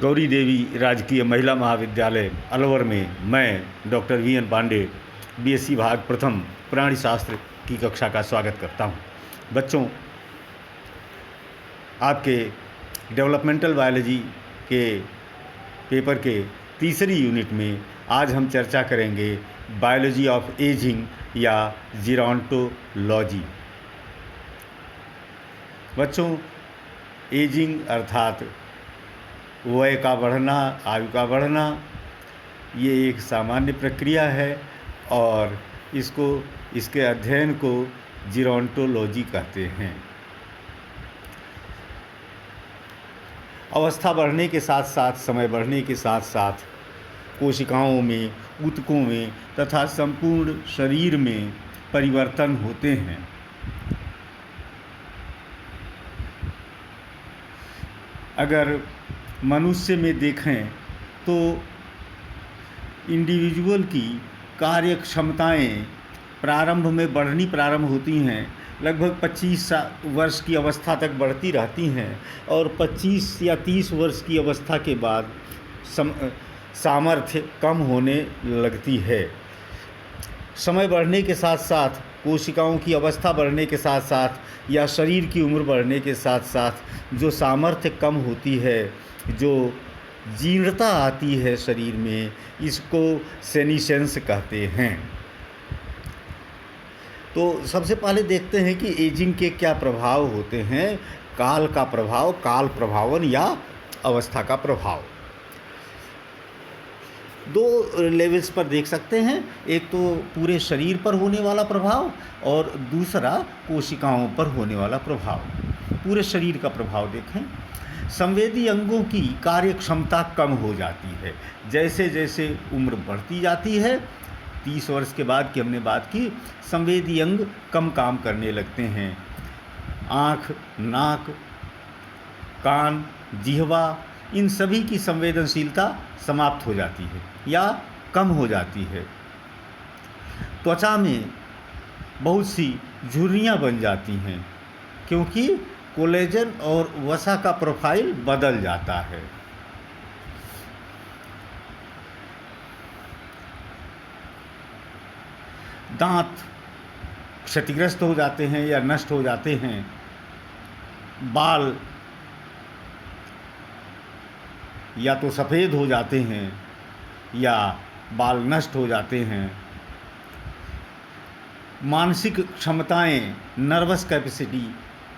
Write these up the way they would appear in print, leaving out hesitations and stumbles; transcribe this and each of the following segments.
गौरी देवी राजकीय महिला महाविद्यालय अलवर में मैं डॉक्टर वीएन पांडे बीएससी भाग प्रथम प्राणी शास्त्र की कक्षा का स्वागत करता हूं। बच्चों, आपके डेवलपमेंटल बायोलॉजी के पेपर के तीसरी यूनिट में आज हम चर्चा करेंगे बायोलॉजी ऑफ एजिंग या जीरोंटोलॉजी। बच्चों, एजिंग अर्थात वय का बढ़ना, आयु का बढ़ना, ये एक सामान्य प्रक्रिया है और इसके अध्ययन को जीरोंटोलॉजी कहते हैं। अवस्था बढ़ने के साथ साथ, समय बढ़ने के साथ साथ कोशिकाओं में, ऊतकों में तथा संपूर्ण शरीर में परिवर्तन होते हैं। अगर मनुष्य में देखें तो इंडिविजुअल की कार्य क्षमताएँ प्रारंभ में बढ़नी प्रारंभ होती हैं, लगभग 25 वर्ष की अवस्था तक बढ़ती रहती हैं और 25 या 30 वर्ष की अवस्था के बाद सामर्थ्य कम होने लगती है। समय बढ़ने के साथ साथ, कोशिकाओं की अवस्था बढ़ने के साथ साथ या शरीर की उम्र बढ़ने के साथ साथ जो सामर्थ्य कम होती है, जो जीर्णता आती है शरीर में, इसको सेनिसेंस कहते हैं। तो सबसे पहले देखते हैं कि एजिंग के क्या प्रभाव होते हैं। काल का प्रभाव, काल प्रभावन या अवस्था का प्रभाव दो लेवल्स पर देख सकते हैं। एक तो पूरे शरीर पर होने वाला प्रभाव और दूसरा कोशिकाओं पर होने वाला प्रभाव। पूरे शरीर का प्रभाव देखें। संवेदी अंगों की कार्य क्षमता कम हो जाती है जैसे जैसे उम्र बढ़ती जाती है। 30 वर्ष के बाद की हमने बात की, संवेदी अंग कम काम करने लगते हैं। आँख, नाक, कान, जिह्वा, इन सभी की संवेदनशीलता समाप्त हो जाती है या कम हो जाती है। त्वचा में बहुत सी झुर्रियाँ बन जाती हैं क्योंकि कोलेजन और वसा का प्रोफाइल बदल जाता है। दांत क्षतिग्रस्त हो जाते हैं या नष्ट हो जाते हैं। बाल या तो सफ़ेद हो जाते हैं या बाल नष्ट हो जाते हैं। मानसिक क्षमताएं, नर्वस कैपेसिटी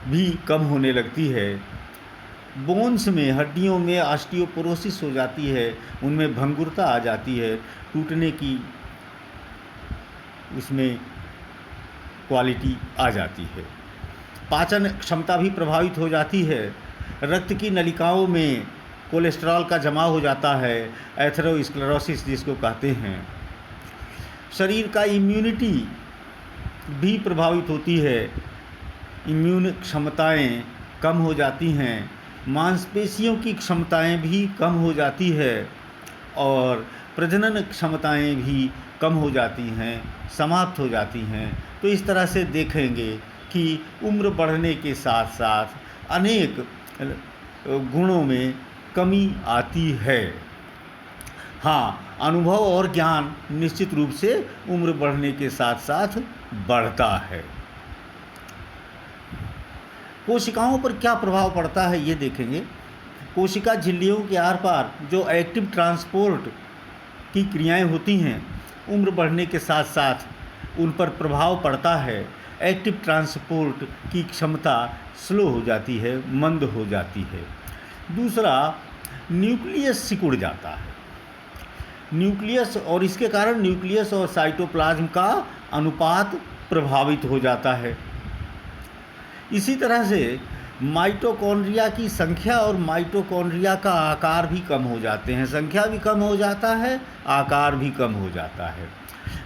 भी कम होने लगती है। बोन्स में, हड्डियों में ऑस्टियोपोरोसिस हो जाती है, उनमें भंगुरता आ जाती है, टूटने की उसमें क्वालिटी आ जाती है। पाचन क्षमता भी प्रभावित हो जाती है। रक्त की नलिकाओं में कोलेस्ट्रॉल का जमाव हो जाता है, एथेरोस्क्लेरोसिस जिसको कहते हैं। शरीर का इम्यूनिटी भी प्रभावित होती है। इम्यून क्षमताएं कम हो जाती हैं। मांसपेशियों की क्षमताएं भी कम हो जाती है और प्रजनन क्षमताएं भी कम हो जाती हैं, समाप्त हो जाती हैं। तो इस तरह से देखेंगे कि उम्र बढ़ने के साथ साथ अनेक गुणों में कमी आती है। हाँ, अनुभव और ज्ञान निश्चित रूप से उम्र बढ़ने के साथ साथ बढ़ता है। कोशिकाओं पर क्या प्रभाव पड़ता है ये देखेंगे। कोशिका झिल्लियों के आर पार जो एक्टिव ट्रांसपोर्ट की क्रियाएं होती हैं, उम्र बढ़ने के साथ साथ उन पर प्रभाव पड़ता है। एक्टिव ट्रांसपोर्ट की क्षमता स्लो हो जाती है, मंद हो जाती है। दूसरा, न्यूक्लियस सिकुड़ जाता है। न्यूक्लियस, और इसके कारण न्यूक्लियस और साइटोप्लाज्म का अनुपात प्रभावित हो जाता है। इसी तरह से माइटोकॉन्ड्रिया की संख्या और माइटोकॉन्ड्रिया का आकार भी कम हो जाते हैं। संख्या भी कम हो जाता है, आकार भी कम हो जाता है।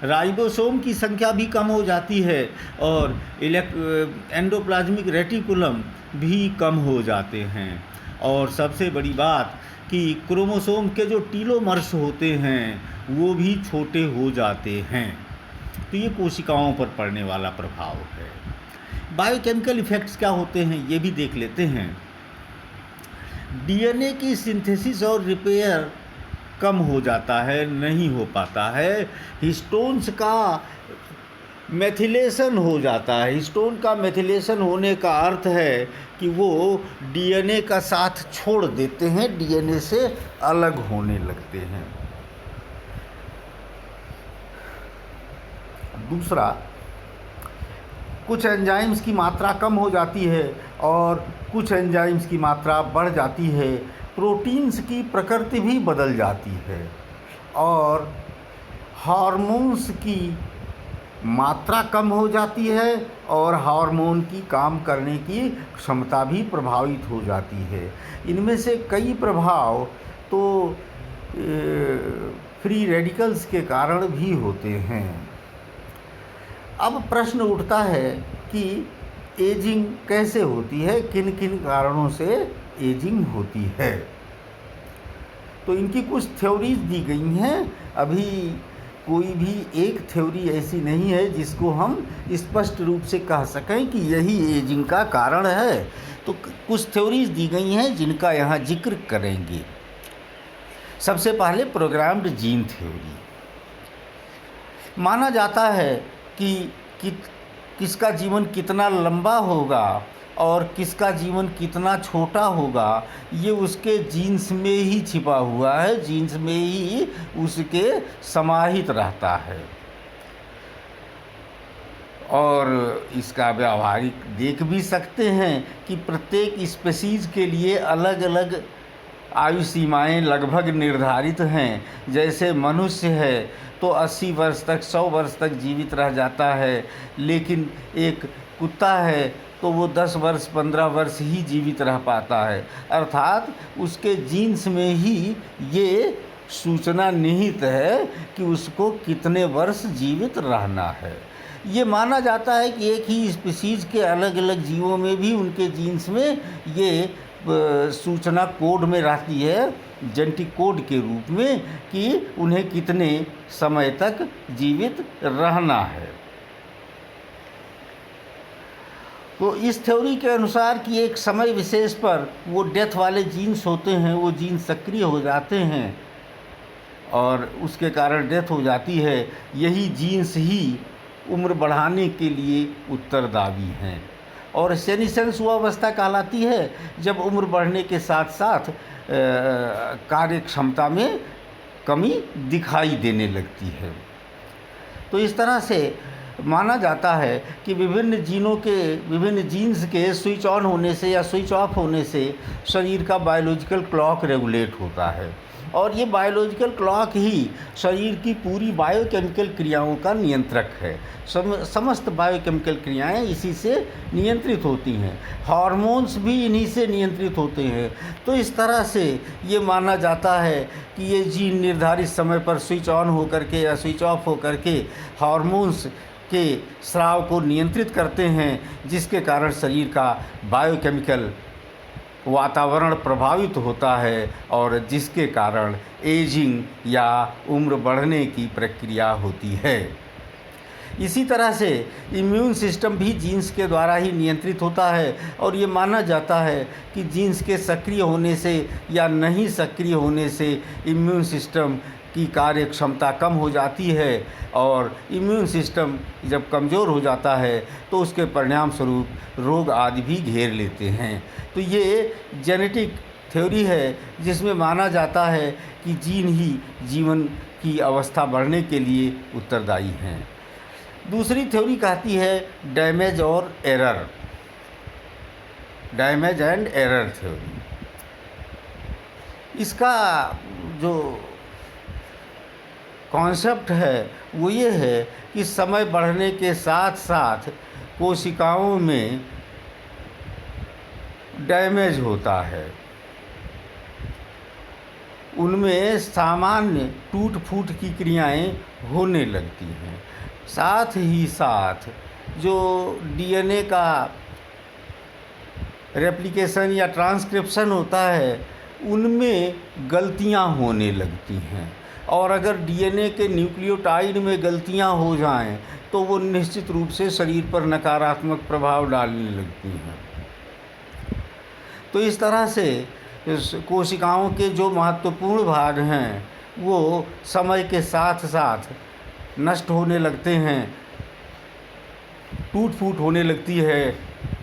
राइबोसोम की संख्या भी कम हो जाती है और एंडोप्लाज्मिक रेटिकुलम भी कम हो जाते हैं। और सबसे बड़ी बात कि क्रोमोसोम के जो टीलोमर्स होते हैं वो भी छोटे हो जाते हैं। तो ये कोशिकाओं पर पड़ने वाला प्रभाव है। बायोकेमिकल इफ़ेक्ट्स क्या होते हैं ये भी देख लेते हैं। डीएनए की सिंथेसिस और रिपेयर कम हो जाता है, नहीं हो पाता है। हिस्टोन्स का मेथिलेशन हो जाता है। हिस्टोन का मेथिलेशन होने का अर्थ है कि वो डीएनए का साथ छोड़ देते हैं, डीएनए से अलग होने लगते हैं। दूसरा, कुछ एंजाइम्स की मात्रा कम हो जाती है और कुछ एंजाइम्स की मात्रा बढ़ जाती है। प्रोटीन्स की प्रकृति भी बदल जाती है और हार्मोन्स की मात्रा कम हो जाती है और हार्मोन की काम करने की क्षमता भी प्रभावित हो जाती है। इनमें से कई प्रभाव तो फ्री रेडिकल्स के कारण भी होते हैं। अब प्रश्न उठता है कि एजिंग कैसे होती है, किन किन कारणों से एजिंग होती है। तो इनकी कुछ थ्योरीज दी गई हैं। अभी कोई भी एक थ्योरी ऐसी नहीं है जिसको हम स्पष्ट रूप से कह सकें कि यही एजिंग का कारण है। तो कुछ थ्योरीज दी गई हैं जिनका यहाँ जिक्र करेंगे। सबसे पहले प्रोग्राम्ड जीन थ्योरी। माना जाता है कि किसका जीवन कितना लंबा होगा और किसका जीवन कितना छोटा होगा, ये उसके जीन्स में ही छिपा हुआ है, जीन्स में ही उसके समाहित रहता है। और इसका व्यावहारिक देख भी सकते हैं कि प्रत्येक स्पीशीज़ के लिए अलग अलग आयु सीमाएँ लगभग निर्धारित हैं। जैसे मनुष्य है तो 80 वर्ष तक, 100 वर्ष तक जीवित रह जाता है, लेकिन एक कुत्ता है तो वो 10 वर्ष 15 वर्ष ही जीवित रह पाता है। अर्थात उसके जीन्स में ही ये सूचना निहित है कि उसको कितने वर्ष जीवित रहना है। ये माना जाता है कि एक ही स्पीशीज़ के अलग अलग जीवों में भी उनके जीन्स में ये सूचना कोड में रहती है, जेनेटिक कोड के रूप में, कि उन्हें कितने समय तक जीवित रहना है। तो इस थ्योरी के अनुसार कि एक समय विशेष पर वो डेथ वाले जीन्स होते हैं, वो जीन्स सक्रिय हो जाते हैं और उसके कारण डेथ हो जाती है। यही जीन्स ही उम्र बढ़ाने के लिए उत्तरदायी हैं और सेनिसेंस वो अवस्था कहलाती है जब उम्र बढ़ने के साथ साथ कार्य क्षमता में कमी दिखाई देने लगती है। तो इस तरह से माना जाता है कि विभिन्न जीन्स के स्विच ऑन होने से या स्विच ऑफ होने से शरीर का बायोलॉजिकल क्लॉक रेगुलेट होता है और ये बायोलॉजिकल क्लॉक ही शरीर की पूरी बायोकेमिकल क्रियाओं का नियंत्रक है। समस्त बायोकेमिकल क्रियाएं इसी से नियंत्रित होती हैं, हार्मोन्स भी इन्हीं से नियंत्रित होते हैं। तो इस तरह से ये माना जाता है कि ये जीन निर्धारित समय पर स्विच ऑन होकर के या स्विच ऑफ होकर के हार्मोन्स के स्राव को नियंत्रित करते हैं, जिसके कारण शरीर का बायोकेमिकल वातावरण प्रभावित होता है और जिसके कारण एजिंग या उम्र बढ़ने की प्रक्रिया होती है। इसी तरह से इम्यून सिस्टम भी जीन्स के द्वारा ही नियंत्रित होता है और ये माना जाता है कि जीन्स के सक्रिय होने से या नहीं सक्रिय होने से इम्यून सिस्टम की कार्य क्षमता कम हो जाती है और इम्यून सिस्टम जब कमज़ोर हो जाता है तो उसके परिणाम स्वरूप रोग आदि भी घेर लेते हैं। तो ये जेनेटिक थ्योरी है जिसमें माना जाता है कि जीन ही जीवन की अवस्था बढ़ने के लिए उत्तरदायी हैं। दूसरी थ्योरी कहती है डैमेज और error, damage and error theory. इसका जो कॉन्सेप्ट है वो ये है कि समय बढ़ने के साथ साथ कोशिकाओं में डैमेज होता है, उनमें सामान्य टूट फूट की क्रियाएं होने लगती हैं। साथ ही साथ जो डीएनए का रेप्लिकेशन या ट्रांसक्रिप्शन होता है उनमें गलतियां होने लगती हैं और अगर डीएनए के न्यूक्लियोटाइड में गलतियां हो जाएं तो वो निश्चित रूप से शरीर पर नकारात्मक प्रभाव डालने लगती हैं। तो इस तरह से कोशिकाओं के जो महत्वपूर्ण भाग हैं वो समय के साथ साथ नष्ट होने लगते हैं, टूट फूट होने लगती है,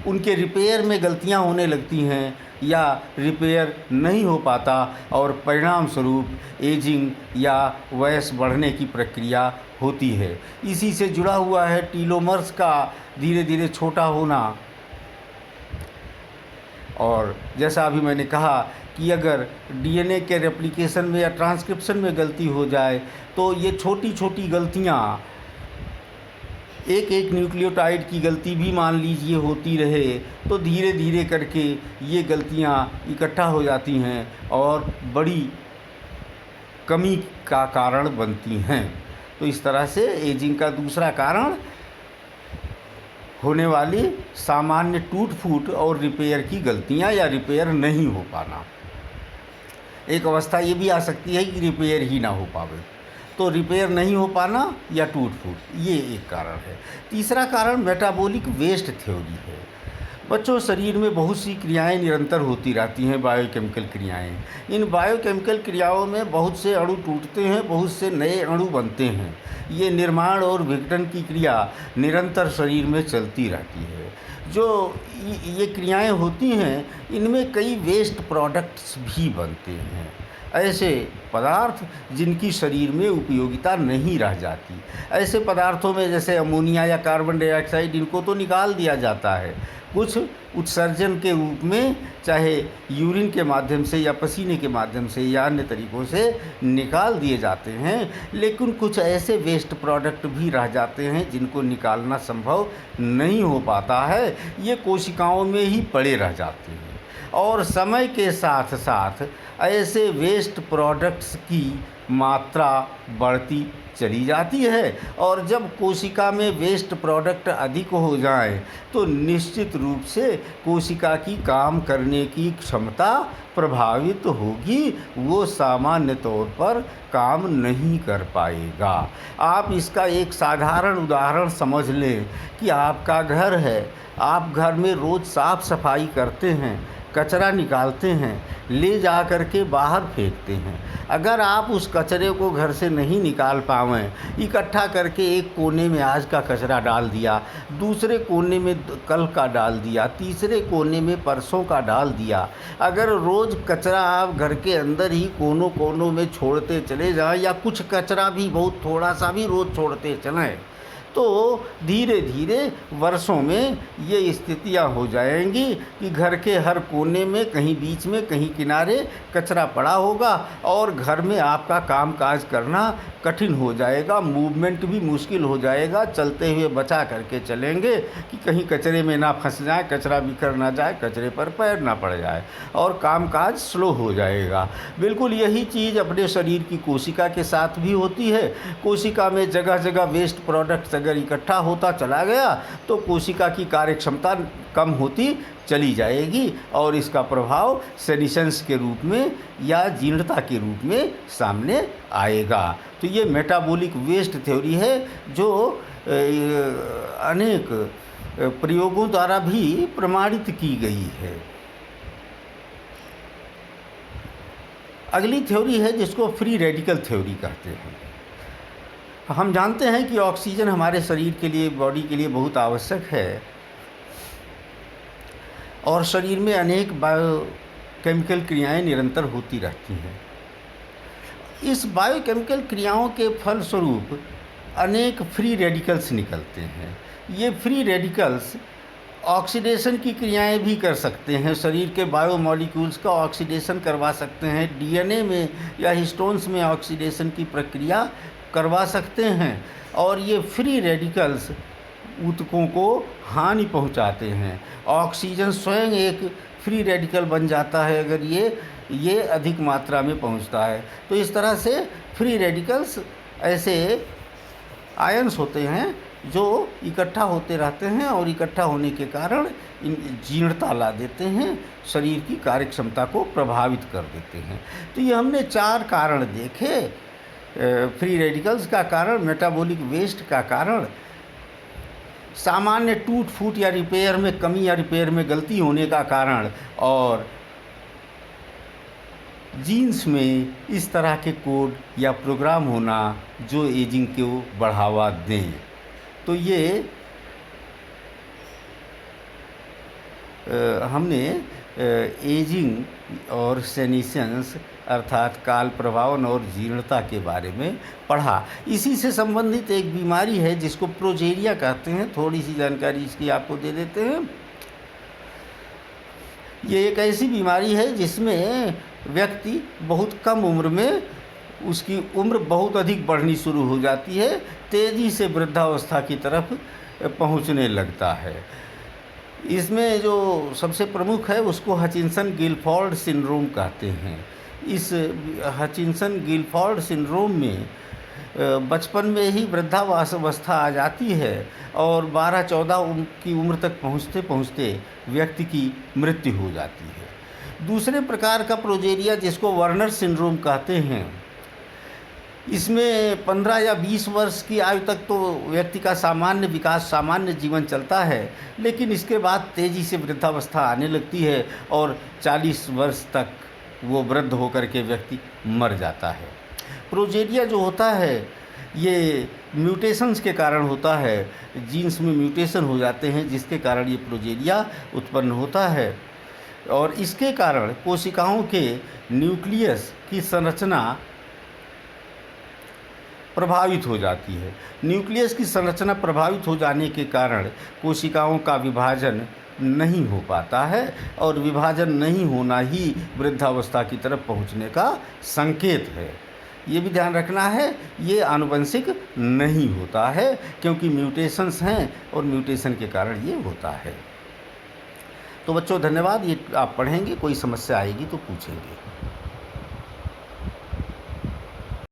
उनके रिपेयर में गलतियां होने लगती हैं या रिपेयर नहीं हो पाता और परिणाम स्वरूप एजिंग या वयस बढ़ने की प्रक्रिया होती है। इसी से जुड़ा हुआ है टीलोमर्स का धीरे धीरे छोटा होना। और जैसा अभी मैंने कहा कि अगर डीएनए के रेप्लिकेशन में या ट्रांसक्रिप्शन में गलती हो जाए तो ये छोटी छोटी गलतियाँ, एक एक न्यूक्लियोटाइड की गलती भी मान लीजिए होती रहे तो धीरे धीरे करके ये गलतियाँ इकट्ठा हो जाती हैं और बड़ी कमी का कारण बनती हैं। तो इस तरह से एजिंग का दूसरा कारण होने वाली सामान्य टूट फूट और रिपेयर की गलतियाँ या रिपेयर नहीं हो पाना। एक अवस्था ये भी आ सकती है कि रिपेयर ही ना हो पावे, तो रिपेयर नहीं हो पाना या टूट फूट, ये एक कारण है। तीसरा कारण मेटाबॉलिक वेस्ट थ्योरी है। बच्चों, शरीर में बहुत सी क्रियाएं निरंतर होती रहती हैं, बायोकेमिकल क्रियाएं। इन बायोकेमिकल क्रियाओं में बहुत से अणु टूटते हैं, बहुत से नए अणु बनते हैं। ये निर्माण और विघटन की क्रिया निरंतर शरीर में चलती रहती है। जो ये क्रियाएं होती हैं इनमें कई वेस्ट प्रोडक्ट्स भी बनते हैं, ऐसे पदार्थ जिनकी शरीर में उपयोगिता नहीं रह जाती। ऐसे पदार्थों में जैसे अमोनिया या कार्बन डाइऑक्साइड, इनको तो निकाल दिया जाता है, कुछ उत्सर्जन के रूप में चाहे यूरिन के माध्यम से या पसीने के माध्यम से या अन्य तरीक़ों से निकाल दिए जाते हैं, लेकिन कुछ ऐसे वेस्ट प्रोडक्ट भी रह जाते हैं जिनको निकालना संभव नहीं हो पाता है। ये कोशिकाओं में ही पड़े रह जाते हैं और समय के साथ साथ ऐसे वेस्ट प्रोडक्ट्स की मात्रा बढ़ती चली जाती है और जब कोशिका में वेस्ट प्रोडक्ट अधिक हो जाए तो निश्चित रूप से कोशिका की काम करने की क्षमता प्रभावित होगी, वो सामान्य तौर पर काम नहीं कर पाएगा। आप इसका एक साधारण उदाहरण समझ लें कि आपका घर है, आप घर में रोज़ साफ़ सफाई करते हैं, कचरा निकालते हैं, ले जा कर के बाहर फेंकते हैं। अगर आप उस कचरे को घर से नहीं निकाल पावें, इकट्ठा करके एक कोने में आज का कचरा डाल दिया, दूसरे कोने में कल का डाल दिया, तीसरे कोने में परसों का डाल दिया, अगर रोज़ कचरा आप घर के अंदर ही कोनों कोनों में छोड़ते चले जाएं या कुछ कचरा भी बहुत थोड़ा सा भी रोज़ छोड़ते चलें तो धीरे धीरे वर्षों में ये स्थितियां हो जाएंगी कि घर के हर कोने में, कहीं बीच में, कहीं किनारे कचरा पड़ा होगा और घर में आपका कामकाज करना कठिन हो जाएगा, मूवमेंट भी मुश्किल हो जाएगा। चलते हुए बचा करके चलेंगे कि कहीं कचरे में ना फंस जाए, कचरा बिखर ना जाए, कचरे पर पैर ना पड़ जाए और कामकाज स्लो हो जाएगा। बिल्कुल यही चीज़ अपने शरीर की कोशिका के साथ भी होती है। कोशिका में जगह जगह वेस्ट प्रोडक्ट्स अगर इकट्ठा होता चला गया तो कोशिका की कार्यक्षमता कम होती चली जाएगी और इसका प्रभाव सेनिसेंस के रूप में या जीर्णता के रूप में सामने आएगा। तो ये मेटाबॉलिक वेस्ट थ्योरी है जो अनेक प्रयोगों द्वारा भी प्रमाणित की गई है। अगली थ्योरी है जिसको फ्री रेडिकल थ्योरी कहते हैं। हम जानते हैं कि ऑक्सीजन हमारे शरीर के लिए, बॉडी के लिए बहुत आवश्यक है और शरीर में अनेक बायोकेमिकल क्रियाएं निरंतर होती रहती हैं। इस बायोकेमिकल क्रियाओं के फलस्वरूप अनेक फ्री रेडिकल्स निकलते हैं। ये फ्री रेडिकल्स ऑक्सीडेशन की क्रियाएं भी कर सकते हैं, शरीर के बायोमॉलिक्यूल्स का ऑक्सीडेशन करवा सकते हैं, डीएनए में या हिस्टोन्स में ऑक्सीडेशन की प्रक्रिया करवा सकते हैं और ये फ्री रेडिकल्स ऊतकों को हानि पहुंचाते हैं। ऑक्सीजन स्वयं एक फ्री रेडिकल बन जाता है अगर ये अधिक मात्रा में पहुंचता है। तो इस तरह से फ्री रेडिकल्स ऐसे आयन्स होते हैं जो इकट्ठा होते रहते हैं और इकट्ठा होने के कारण इन जीर्णता ला देते हैं, शरीर की कार्यक्षमता को प्रभावित कर देते हैं। तो ये हमने 4 कारण देखे, फ्री रेडिकल्स का कारण, मेटाबॉलिक वेस्ट का कारण, सामान्य टूट फूट या रिपेयर में कमी या रिपेयर में गलती होने का कारण और जीन्स में इस तरह के कोड या प्रोग्राम होना जो एजिंग को बढ़ावा दें। तो ये हमने एजिंग और सेनेसेंस अर्थात काल प्रभावन और जीर्णता के बारे में पढ़ा। इसी से संबंधित एक बीमारी है जिसको प्रोजेरिया कहते हैं। थोड़ी सी जानकारी इसकी आपको दे देते हैं। ये एक ऐसी बीमारी है जिसमें व्यक्ति बहुत कम उम्र में उसकी उम्र बहुत अधिक बढ़नी शुरू हो जाती है, तेज़ी से वृद्धावस्था की तरफ पहुंचने लगता है। इसमें जो सबसे प्रमुख है उसको हचिंसन गिलफोर्ड सिंड्रोम कहते हैं। इस हचिंसन गिलफोर्ड सिंड्रोम में बचपन में ही वृद्धावस्था आ जाती है और 12-14 की उम्र तक पहुँचते पहुँचते व्यक्ति की मृत्यु हो जाती है। दूसरे प्रकार का प्रोजेरिया जिसको वर्नर सिंड्रोम कहते हैं, इसमें 15 या 20 वर्ष की आयु तक तो व्यक्ति का सामान्य विकास, सामान्य जीवन चलता है, लेकिन इसके बाद तेज़ी से वृद्धावस्था आने लगती है और 40 वर्ष तक वो वृद्ध होकर के व्यक्ति मर जाता है। प्रोजेरिया जो होता है ये म्यूटेशंस के कारण होता है। जीन्स में म्यूटेशन हो जाते हैं जिसके कारण ये प्रोजेरिया उत्पन्न होता है और इसके कारण कोशिकाओं के न्यूक्लियस की संरचना प्रभावित हो जाती है। न्यूक्लियस की संरचना प्रभावित हो जाने के कारण कोशिकाओं का विभाजन नहीं हो पाता है और विभाजन नहीं होना ही वृद्धावस्था की तरफ पहुंचने का संकेत है। ये भी ध्यान रखना है, ये आनुवंशिक नहीं होता है क्योंकि म्यूटेशंस हैं और म्यूटेशन के कारण ये होता है। तो बच्चों धन्यवाद। ये आप पढ़ेंगे, कोई समस्या आएगी तो पूछेंगे।